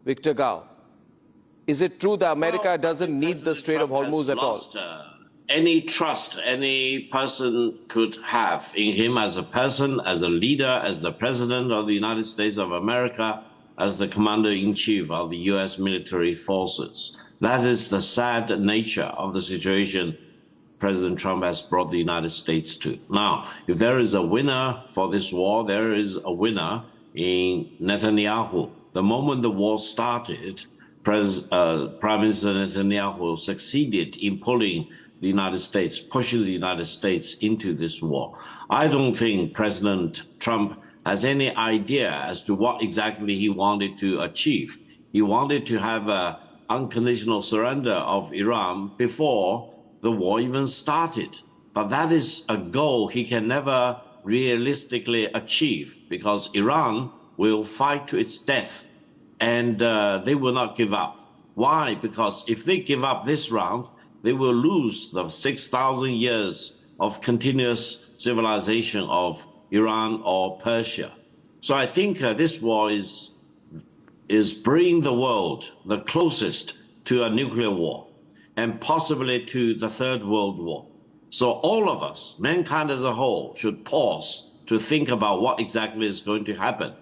Victor Gao? Is it true that America doesn't need the Strait of Hormuz at all? Any trust any person could have in him as a person, as a leader, as the President of the United States of America, as the Commander-in-Chief of the U.S. military forces. That is the sad nature of the situation President Trump has brought the United States to. Now, if there is a winner for this war, there is a winner in Netanyahu. The moment the war started, Prime Minister Netanyahu succeeded in pulling the United States, pushing the United States into this war. I don't think President Trump has any idea as to what exactly he wanted to achieve. He wanted to have an unconditional surrender of Iran before the war even started. But that is a goal he can never realistically achieve, because Iran will fight to its death, and they will not give up. Why? Because if they give up this round, they will lose the 6,000 years of continuous civilization of Iran or Persia. So I think this war is bringing the world the closest to a nuclear war, and possibly to the Third World War. So all of us, mankind as a whole, should pause to think about what exactly is going to happen.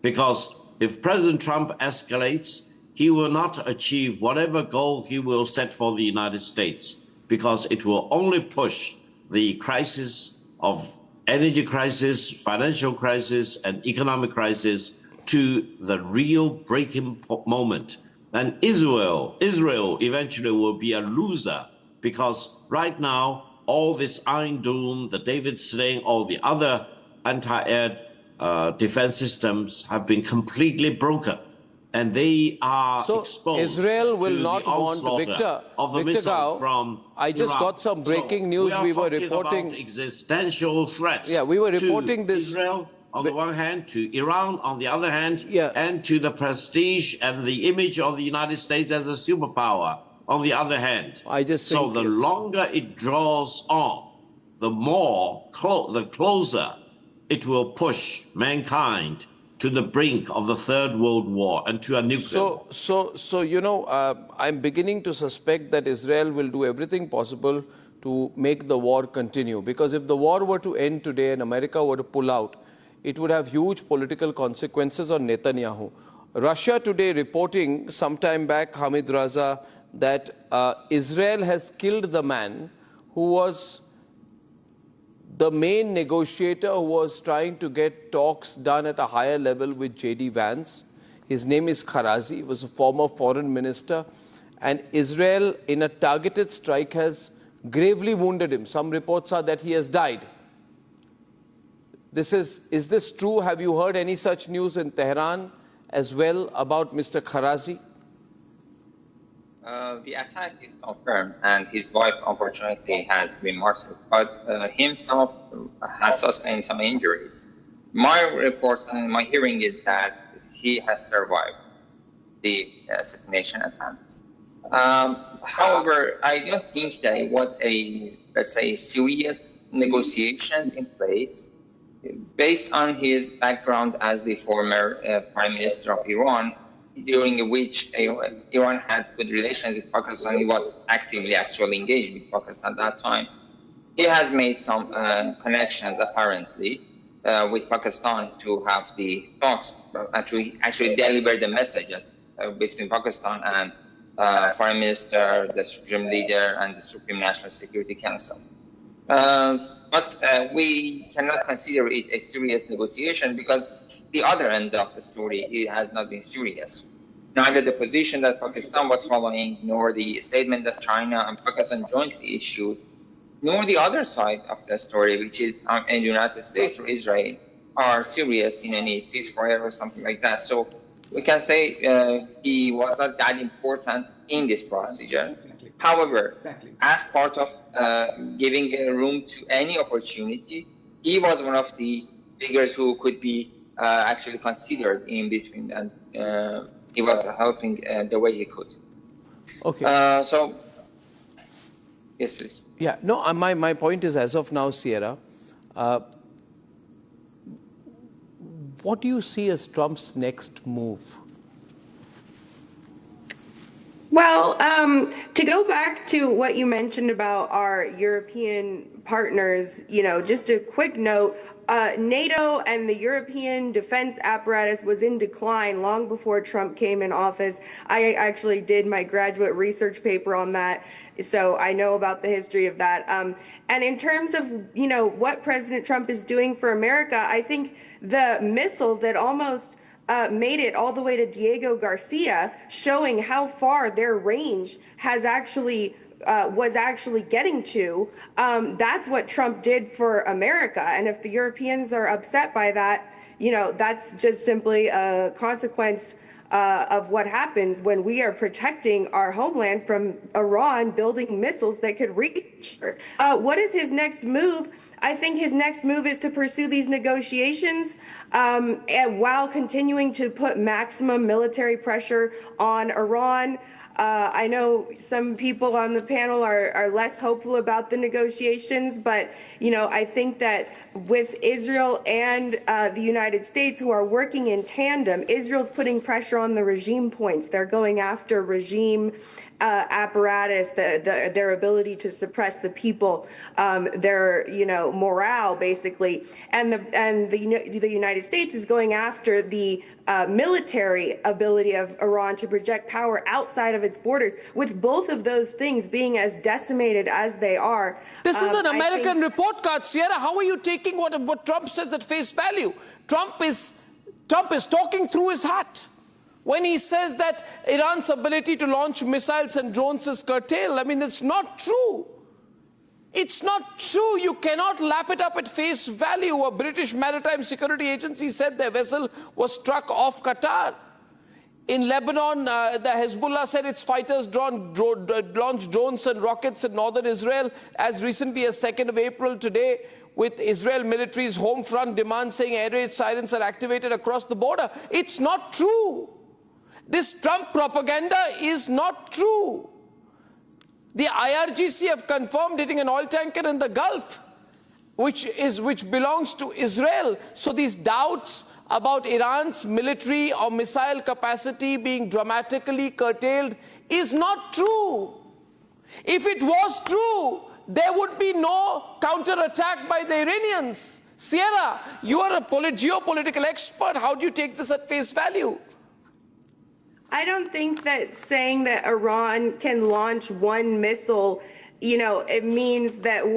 Because if President Trump escalates, he will not achieve whatever goal he will set for the United States, because it will only push the crisis of energy crisis, financial crisis, and economic crisis to the real breaking moment. And Israel eventually will be a loser, because right now, all this Iron Dome, the David Sling, all the other anti-air defense systems have been completely broken. And they are exposed. Israel will to not the want Victor Gao. From I just Iran. got some breaking news. We were reporting about existential threats. Yeah, we were reporting to this. Israel on the one hand, to Iran on the other hand, Yeah. and to the prestige and the image of the United States as a superpower on the other hand. I just so think the longer it draws on, the more the closer it will push mankind to the brink of the Third World War and to a nuclear war. So you know, I'm beginning to suspect that Israel will do everything possible to make the war continue. Because if the war were to end today and America were to pull out, it would have huge political consequences on Netanyahu. Russia today reporting sometime back, Hamid Raza, that Israel has killed the man who was the main negotiator who was trying to get talks done at a higher level with J.D. Vance. His name is Karazi. He was a former foreign minister. And Israel, in a targeted strike, has gravely wounded him. Some reports are that he has died. Is this true? Have you heard any such news in Tehran as well about Mr. Karazi? The attack is confirmed, and his wife, unfortunately, has been martyred. But himself has sustained some injuries. My reports and my hearing is that he has survived the assassination attempt. However, I don't think that it was let's say, serious negotiations in place. Based on his background as the former Prime Minister of Iran, during which Iran had good relations with Pakistan, he was actively actually engaged with Pakistan at that time. He has made some connections, apparently, with Pakistan to have the talks, to actually deliver the messages between Pakistan and Foreign Minister, the Supreme Leader, and the Supreme National Security Council. But we cannot consider it a serious negotiation because the other end of the story, it has not been serious. Neither the position that Pakistan was following, nor the statement that China and Pakistan jointly issued, nor the other side of the story, which is in the United States or Israel, are serious in any ceasefire or something like that. So we can say he was not that important in this procedure. However, as part of giving room to any opportunity, he was one of the figures who could be actually considered in between, and he was helping the way he could. Okay. So, yes, please. Yeah, no, my point is, as of now, Sierra, what do you see as Trump's next move? Well, to go back to what you mentioned about our European partners, just a quick note, NATO and the European defense apparatus was in decline long before Trump came in office. I actually did my graduate research paper on that, so I know about the history of that. And in terms of, what President Trump is doing for America, I think the missile that almost made it all the way to Diego Garcia, showing how far their range has actually was actually getting to. That's what Trump did for America. And if the Europeans are upset by that, that's just simply a consequence of what happens when we are protecting our homeland from Iran building missiles that could reach her. What is his next move? I think his next move is to pursue these negotiations and while continuing to put maximum military pressure on Iran. I know some people on the panel are less hopeful about the negotiations, but I think that with Israel and the United States, who are working in tandem, Israel's putting pressure on the regime points. They're going after regime apparatus, their ability to suppress the people, their morale basically, and the United States is going after the military ability of Iran to project power outside of its borders. With both of those things being as decimated as they are, this is an American report card, Sierra. How are you taking what Trump says at face value? Trump is talking through his hat. When he says that Iran's ability to launch missiles and drones is curtailed, I mean, it's not true. It's not true. You cannot lap it up at face value. A British Maritime Security Agency said their vessel was struck off Qatar. In Lebanon, the Hezbollah said its fighters launched drones and rockets in northern Israel as recently as 2nd of April today, with Israel military's home front demand saying air raid sirens are activated across the border. It's not true. This Trump propaganda is not true. The IRGC have confirmed hitting an oil tanker in the Gulf, which belongs to Israel. So these doubts about Iran's military or missile capacity being dramatically curtailed is not true. If it was true, there would be no counterattack by the Iranians. Sierra, you are a geopolitical expert. How do you take this at face value? I don't think that saying that Iran can launch one missile, it means that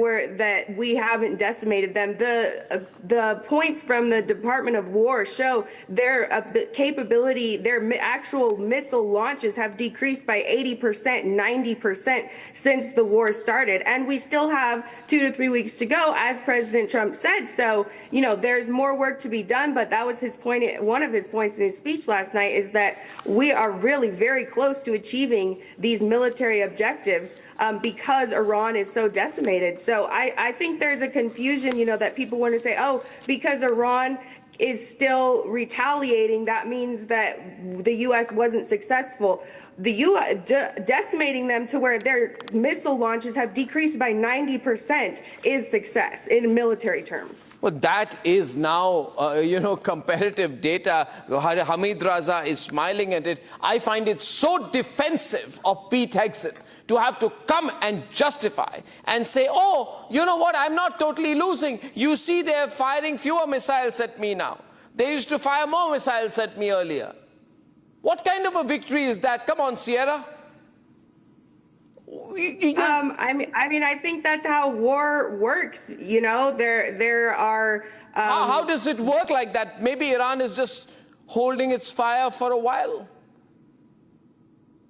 we haven't decimated them. The points from the Department of War show their capability, their actual missile launches have decreased by 80%, 90% since the war started. And we still have 2 to 3 weeks to go, as President Trump said. So, there's more work to be done, but that was his point. One of his points in his speech last night is that we are really very close to achieving these military objectives. Because Iran is so decimated. So I think there's a confusion, that people want to say, oh, because Iran is still retaliating, that means that the U.S. wasn't successful. The U.S. decimating them to where their missile launches have decreased by 90% is success in military terms. Well, that is now, comparative data. Hamid Raza is smiling at it. I find it so defensive of Pete Hegseth to have to come and justify and say, oh, you know what, I'm not totally losing. You see, they're firing fewer missiles at me now. They used to fire more missiles at me earlier. What kind of a victory is that? Come on, Sierra. I think that's how war works. There are. How does it work like that? Maybe Iran is just holding its fire for a while.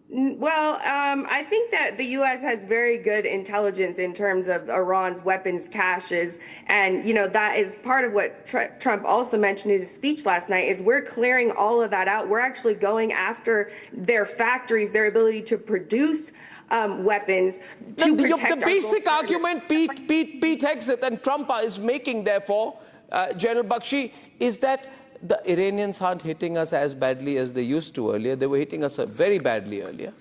Well, I think that the U.S. has very good intelligence in terms of Iran's weapons caches. And, that is part of what Trump also mentioned in his speech last night is we're clearing all of that out. We're actually going after their factories, their ability to produce weapons to protect the basic argument Pete Hegseth and Trump is making, therefore, General Bakshi, is that the Iranians aren't hitting us as badly as they used to earlier. They were hitting us very badly earlier.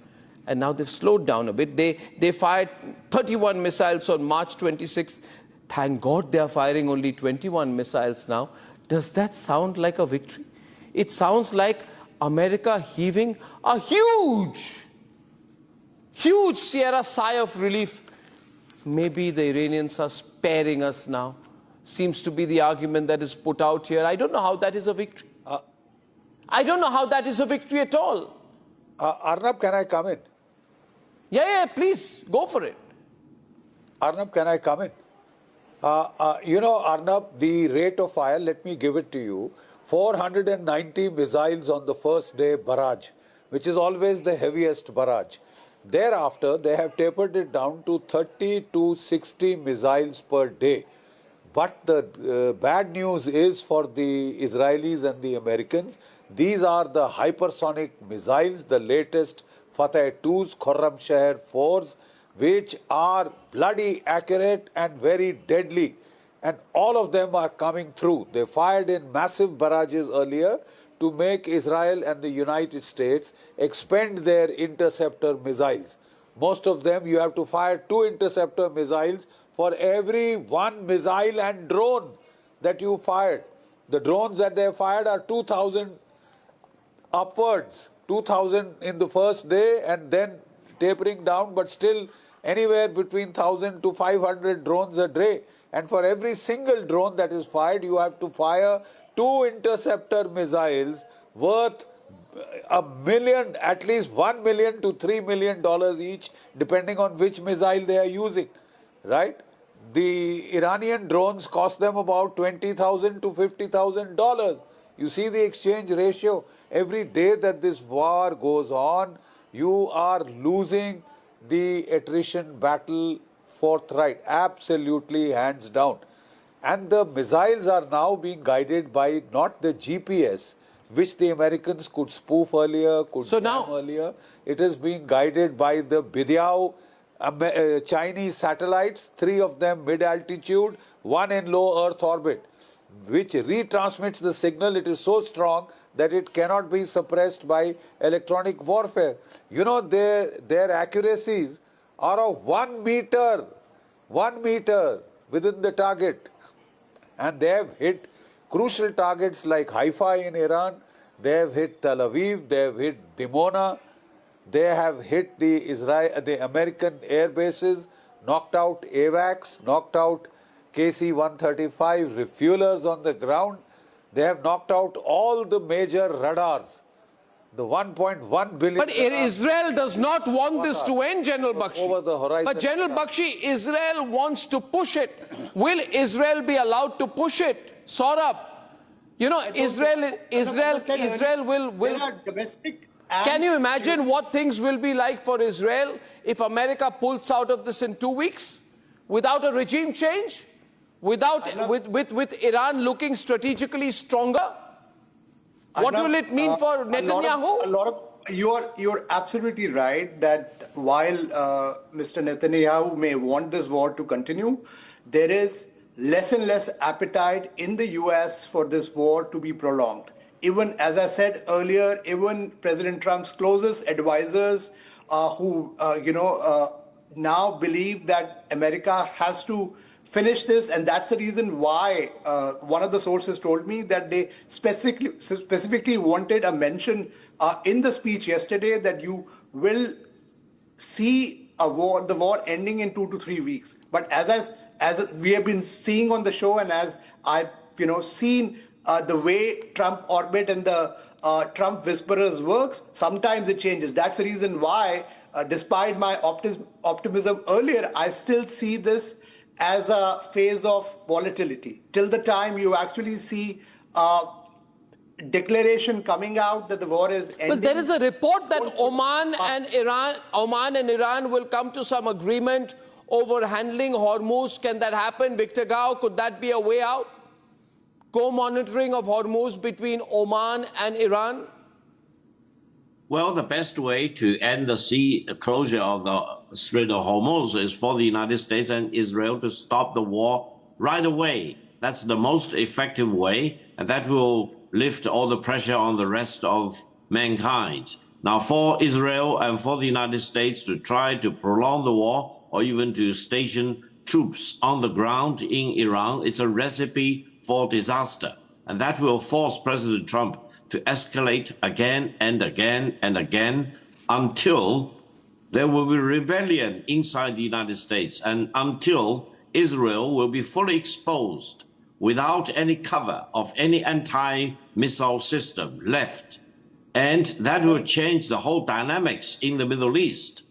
And now they've slowed down a bit. They fired 31 missiles on March 26th. Thank God they're firing only 21 missiles now. Does that sound like a victory? It sounds like America heaving a huge huge sigh of relief. Maybe the Iranians are sparing us now. Seems to be the argument that is put out here. I don't know how that is a victory. I don't know how that is a victory at all. Arnab, can I come in? Yeah, please, go for it. Arnab, can I come in? Arnab, the rate of fire, let me give it to you. 490 missiles on the first day barrage, which is always the heaviest barrage. Thereafter, they have tapered it down to 30 to 60 missiles per day. But the bad news is for the Israelis and the Americans, these are the hypersonic missiles, the latest Fateh 2s, Khurram Shahar 4s, which are bloody accurate and very deadly. And all of them are coming through. They fired in massive barrages earlier to make Israel and the United States expend their interceptor missiles. Most of them, you have to fire 2 interceptor missiles for every 1 missile and drone that you fired. The drones that they fired are 2,000 upwards, 2,000 in the first day and then tapering down, but still anywhere between 1,000 to 500 drones a day. And for every single drone that is fired, you have to fire 2 interceptor missiles worth $1 million, at least $1 million to $3 million each, depending on which missile they are using, right? The Iranian drones cost them about $20,000 to $50,000. You see the exchange ratio. Every day that this war goes on, you are losing the attrition battle forthright, absolutely hands down. And the missiles are now being guided by not the GPS, which the Americans could spoof earlier, could jam earlier. It is being guided by the Bidyao Chinese satellites, 3 of them mid-altitude, 1 in low Earth orbit, which retransmits the signal. It is so strong that it cannot be suppressed by electronic warfare. You know, their accuracies are of 1 meter within the target. And they have hit crucial targets like Haifa in Iran, they have hit Tel Aviv, they have hit Dimona, they have hit the American air bases, knocked out AWACS, knocked out KC-135 refuelers on the ground. They have knocked out all the major radars. The 1.1 billion. But Israel does not want this to end, General Bakshi. Over the horizon. But General Bakshi, Israel wants to push it. Will Israel be allowed to push it? Saurabh, you know, Israel will. There are domestic. Can you imagine what things will be like for Israel if America pulls out of this in 2 weeks without a regime change, with Iran looking strategically stronger? What will it mean for Netanyahu? You're absolutely right that while Mr. Netanyahu may want this war to continue, there is less and less appetite in the US for this war to be prolonged. Even, as I said earlier, even President Trump's closest advisors who now believe that America has to finish this, and that's the reason why one of the sources told me that they specifically wanted a mention in the speech yesterday that you will see the war ending in 2 to 3 weeks. But as we have been seeing on the show, and as I've seen the way Trump orbit and the Trump whisperers works, sometimes it changes. That's the reason why, despite my optimism earlier, I still see this as a phase of volatility till the time you actually see declaration coming out that the war is ending. Well, there is a report that Oman and Iran will come to some agreement over handling Hormuz. Can that happen? Victor Gao, could that be a way out? Co-monitoring of Hormuz between Oman and Iran? Well, the best way to end the sea closure of the Strait of Hormuz is for the United States and Israel to stop the war right away. That's the most effective way, and that will lift all the pressure on the rest of mankind. Now, for Israel and for the United States to try to prolong the war or even to station troops on the ground in Iran, it's a recipe for disaster. And that will force President Trump to escalate again and again and again until there will be rebellion inside the United States, and until Israel will be fully exposed without any cover of any anti-missile system left. And that will change the whole dynamics in the Middle East.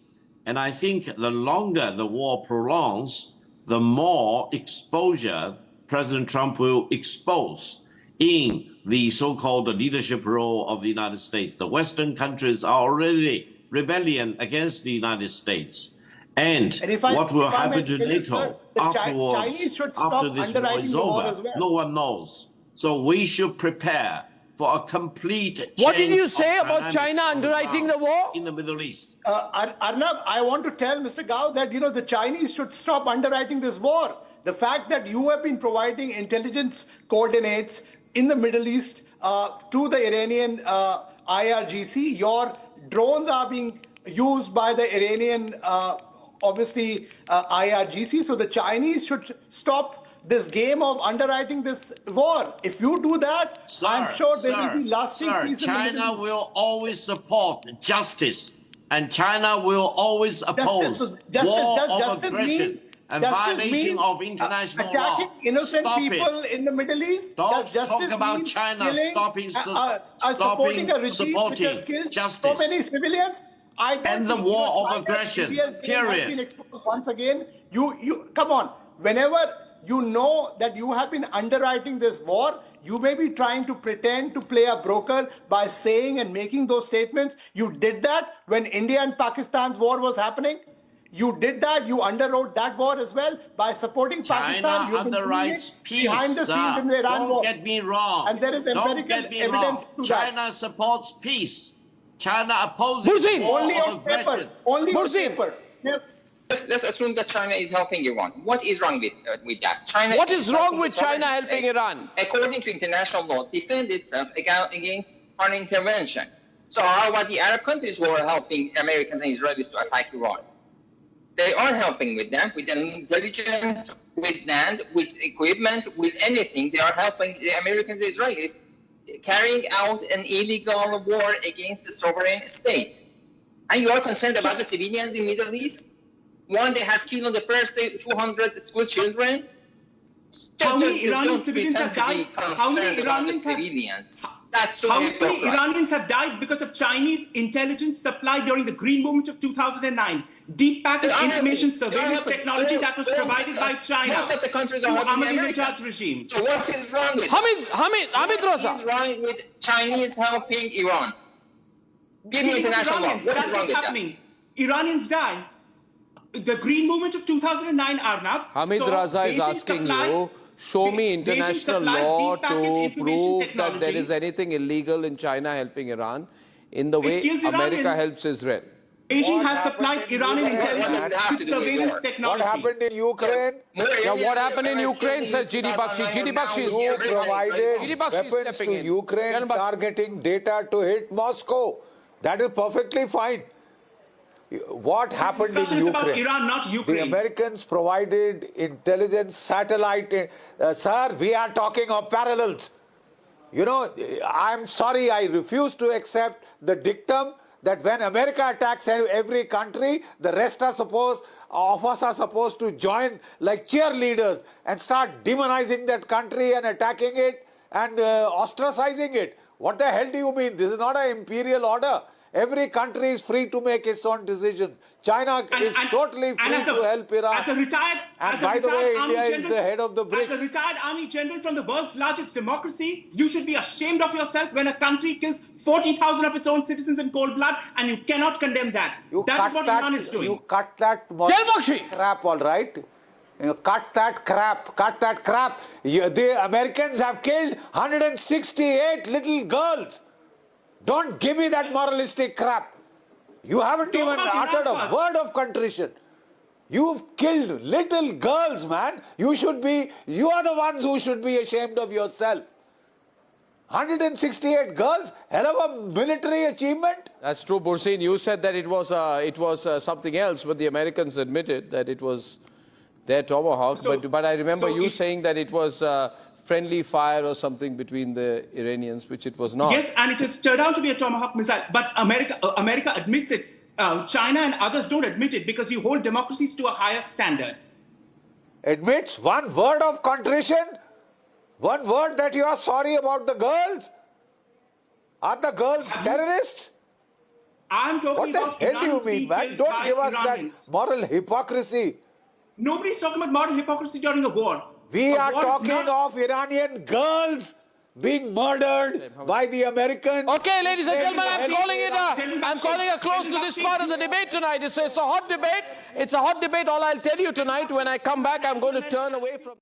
And I think the longer the war prolongs, the more exposure President Trump will expose in the so-called leadership role of the United States. The Western countries are already rebellion against the United States. And what will happen to NATO afterwards, Chinese should stop after this war underwriting is the war over, as well. no one knows. So we should prepare for a complete change. What did you say of about dynamics China on the underwriting ground the war? in the Middle East? Arnab, I want to tell Mr. Gao that, the Chinese should stop underwriting this war. The fact that you have been providing intelligence coordinates in the Middle East to the Iranian IRGC, your drones are being used by the Iranian, IRGC. So the Chinese should stop this game of underwriting this war. If you do that, I'm sure there will be lasting peace in the Middle China East. will always support justice, and China will always oppose war of aggression and violation of international law. Attacking innocent Stop people it. in the Middle East. Don't Does talk justice about mean China killing, supporting a regime which has killed justice. so many civilians? I don't End the think, war of China's aggression, CBS game period. has been exposed once again. You come on. Whenever you know that you have been underwriting this war, you may be trying to pretend to play a broker by saying and making those statements. You did that when India and Pakistan's war was happening. You did that. You underwrote that war as well by supporting Pakistan. China You've been doing underwrites it peace, behind the scenes in the Iran Don't war. get me wrong. And there is Don't empirical get me evidence wrong. to that. China supports peace. China opposes Muhsin! war Only of on paper. aggression. Only on Muhsin! paper. Yeah. Let's assume that China is helping Iran. What is wrong with that? China. What is wrong with sovereign China helping state, Iran? According to international law, defend itself against foreign intervention. So how about the Arab countries who are helping Americans and Israelis to attack Iran? They are helping with them, with intelligence, with land, with equipment, with anything. They are helping the Americans and Israelis carrying out an illegal war against the sovereign state. And you are concerned about the civilians in Middle East? One, they have killed on the first day 200 school children. How many Iranian civilians have died? How many Iranians have How many Iranians have died because of Chinese intelligence supplied during the Green Movement of 2009? Deep packet information surveillance technology that was provided by China Most of the countries to are helping Ahmadinejad's regime. So what is wrong with Hamid Raza. What is wrong with Chinese helping Iran? Give me international law. What is That's wrong what's with happening. Iranians die. The Green Movement of 2009, Arnab. Hamid Raza is asking you, show me international law to prove that there is anything illegal in China helping Iran in the way America helps Israel. Beijing has supplied Iranian What does intelligence that have to with do with surveillance war? technology. What happened in Ukraine? Yeah, what happened in Ukraine, sir? GD Bakshi is You provided GD Bakshi is weapons stepping to in. Ukraine, Charan Bakshi. targeting data to hit Moscow. That is perfectly fine. What happened in Discussion is about Ukraine? Iran, not The Ukraine. Americans provided intelligence, satellite. Sir, we are talking of parallels. You know, I'm sorry, I refuse to accept the dictum that when America attacks every country, the rest of us are supposed to join like cheerleaders and start demonizing that country and attacking it and ostracizing it. What the hell do you mean? This is not an imperial order. Every country is free to make its own decisions. China is totally free to help Iran. And by the way, India is the head of the BRICS. As a retired army general from the world's largest democracy, you should be ashamed of yourself when a country kills 40,000 of its own citizens in cold blood, and you cannot condemn that. That is what Iran is doing. You cut that crap, all right? You cut that crap. Cut that crap. The Americans have killed 168 little girls. Don't give me that moralistic crap. You haven't even uttered a word of contrition. You've killed little girls, man. You are the ones who should be ashamed of yourself. 168 girls, hell of a military achievement. That's true, Bursin. You said that it was something else, but the Americans admitted that it was their Tomahawk. But I remember you saying that it was friendly fire or something between the Iranians, which it was not. Yes, and it has turned out to be a Tomahawk missile. But America admits it. China and others don't admit it because you hold democracies to a higher standard. Admits one word of contrition? One word that you are sorry about the girls? Are the girls terrorists? I'm talking What about the hell do you mean, man? Don't give us Iranians. that moral hypocrisy. Nobody's talking about moral hypocrisy during a war. We are talking of Iranian girls being murdered by the Americans. Okay, ladies and gentlemen, I'm calling a close to this part of the debate tonight. It's a hot debate. It's a hot debate. All I'll tell you tonight, when I come back, I'm going to turn away from...